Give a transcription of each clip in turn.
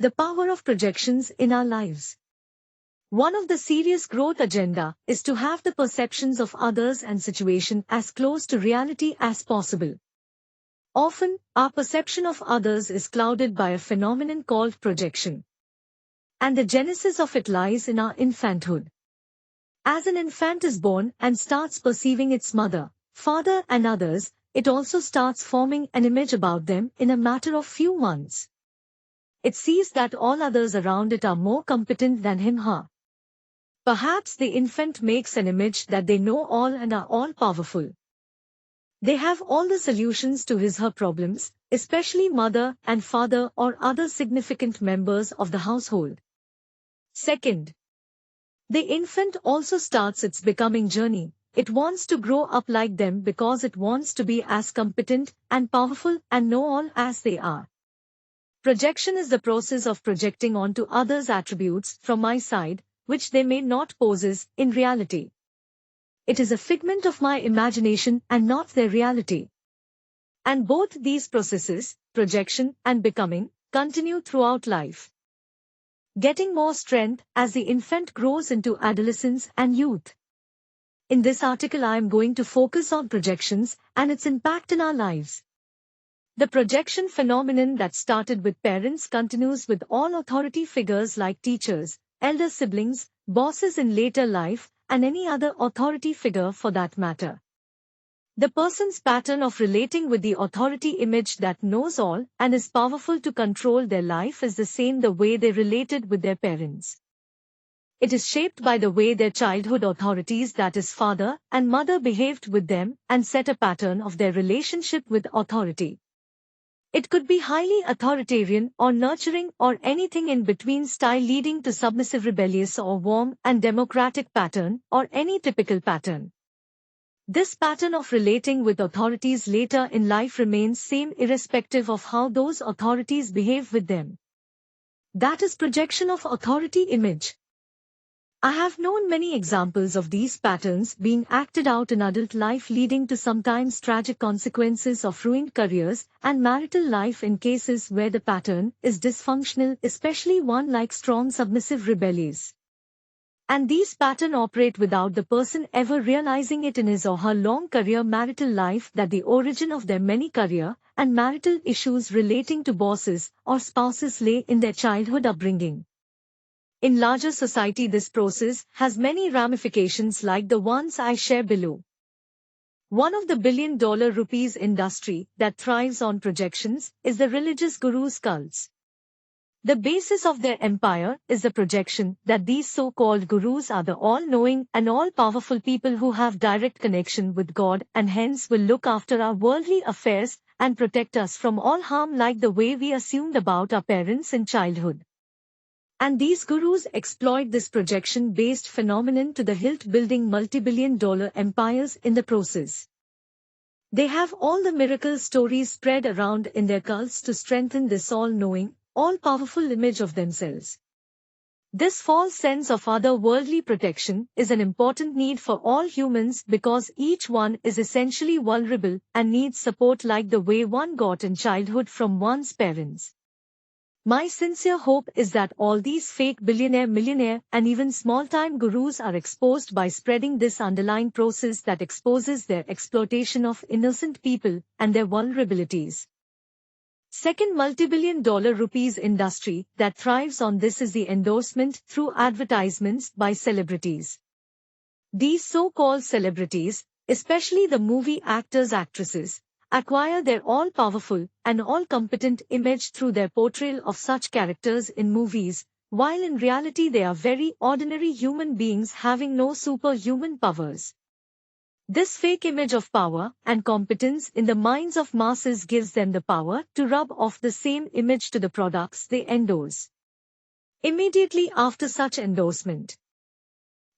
The power of projections in our lives. One of the serious growth agenda is to have the perceptions of others and situation as close to reality as possible. Often, our perception of others is clouded by a phenomenon called projection. And the genesis of it lies in our infanthood. As an infant is born and starts perceiving its mother, father and others, it also starts forming an image about them in a matter of few months. It sees that all others around it are more competent than him/her. Perhaps the infant makes an image that they know all and are all-powerful. They have all the solutions to his/her problems, especially mother and father or other significant members of the household. Second, the infant also starts its becoming journey. It wants to grow up like them because it wants to be as competent and powerful and know all as they are. Projection is the process of projecting onto others attributes from my side, which they may not possess in reality. It is a figment of my imagination and not their reality. And both these processes, projection and becoming, continue throughout life, getting more strength as the infant grows into adolescence and youth. In this article I am going to focus on projections and its impact in our lives. The projection phenomenon that started with parents continues with all authority figures like teachers, elder siblings, bosses in later life, and any other authority figure for that matter. The person's pattern of relating with the authority image that knows all and is powerful to control their life is the same the way they related with their parents. It is shaped by the way their childhood authorities, that is father and mother, behaved with them and set a pattern of their relationship with authority. It could be highly authoritarian or nurturing or anything in between style, leading to submissive, rebellious or warm and democratic pattern or any typical pattern. This pattern of relating with authorities later in life remains same irrespective of how those authorities behave with them. That is projection of authority image. I have known many examples of these patterns being acted out in adult life, leading to sometimes tragic consequences of ruined careers and marital life in cases where the pattern is dysfunctional, especially one like strong submissive rebellious. And these patterns operate without the person ever realizing it in his or her long career marital life, that the origin of their many career and marital issues relating to bosses or spouses lay in their childhood upbringing. In larger society, this process has many ramifications like the ones I share below. One of the billion-dollar rupees industry that thrives on projections is the religious gurus' cults. The basis of their empire is the projection that these so-called gurus are the all-knowing and all-powerful people who have direct connection with God and hence will look after our worldly affairs and protect us from all harm, like the way we assumed about our parents in childhood. And these gurus exploit this projection-based phenomenon to the hilt, building multi-billion-dollar empires in the process. They have all the miracle stories spread around in their cults to strengthen this all-knowing, all-powerful image of themselves. This false sense of otherworldly protection is an important need for all humans because each one is essentially vulnerable and needs support like the way one got in childhood from one's parents. My sincere hope is that all these fake billionaire, millionaire, and even small-time gurus are exposed by spreading this underlying process that exposes their exploitation of innocent people and their vulnerabilities. Second multi-billion-dollar rupees industry that thrives on this is the endorsement through advertisements by celebrities. These so-called celebrities, especially the movie actors, actresses, acquire their all-powerful and all-competent image through their portrayal of such characters in movies, while in reality they are very ordinary human beings having no superhuman powers. This fake image of power and competence in the minds of masses gives them the power to rub off the same image to the products they endorse. Immediately after such endorsement,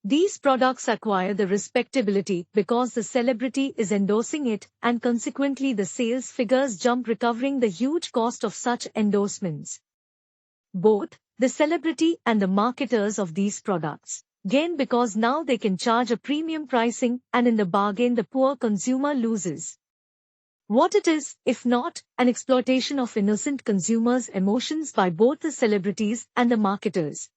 these products acquire the respectability because the celebrity is endorsing it, and consequently the sales figures jump, recovering the huge cost of such endorsements. Both the celebrity and the marketers of these products gain because now they can charge a premium pricing, and in the bargain the poor consumer loses. What it is, if not, an exploitation of innocent consumers' emotions by both the celebrities and the marketers.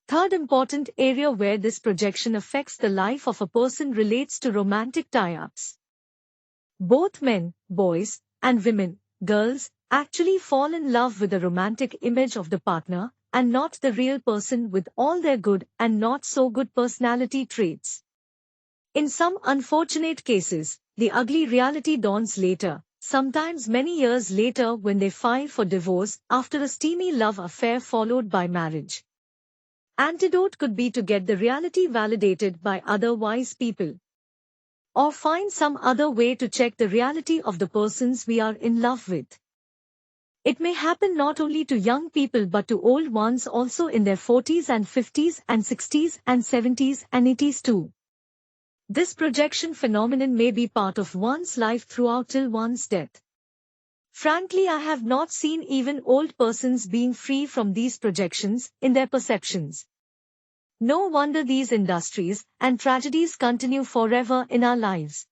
Third important area where this projection affects the life of a person relates to romantic tie-ups. Both men, boys, and women, girls, actually fall in love with the romantic image of the partner, and not the real person with all their good and not so good personality traits. In some unfortunate cases, the ugly reality dawns later, sometimes many years later when they file for divorce after a steamy love affair followed by marriage. Antidote could be to get the reality validated by other wise people. Or find some other way to check the reality of the persons we are in love with. It may happen not only to young people but to old ones also in their 40s and 50s and 60s and 70s and 80s too. This projection phenomenon may be part of one's life throughout till one's death. Frankly, I have not seen even old persons being free from these projections in their perceptions. No wonder these industries and tragedies continue forever in our lives.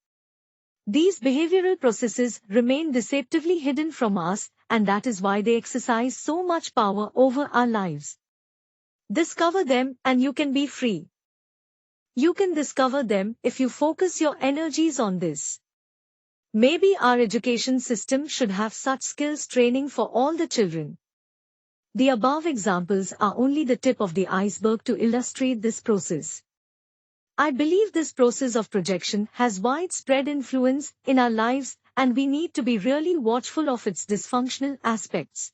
These behavioral processes remain deceptively hidden from us, and that is why they exercise so much power over our lives. Discover them and you can be free. You can discover them if you focus your energies on this. Maybe our education system should have such skills training for all the children. The above examples are only the tip of the iceberg to illustrate this process. I believe this process of projection has widespread influence in our lives and we need to be really watchful of its dysfunctional aspects.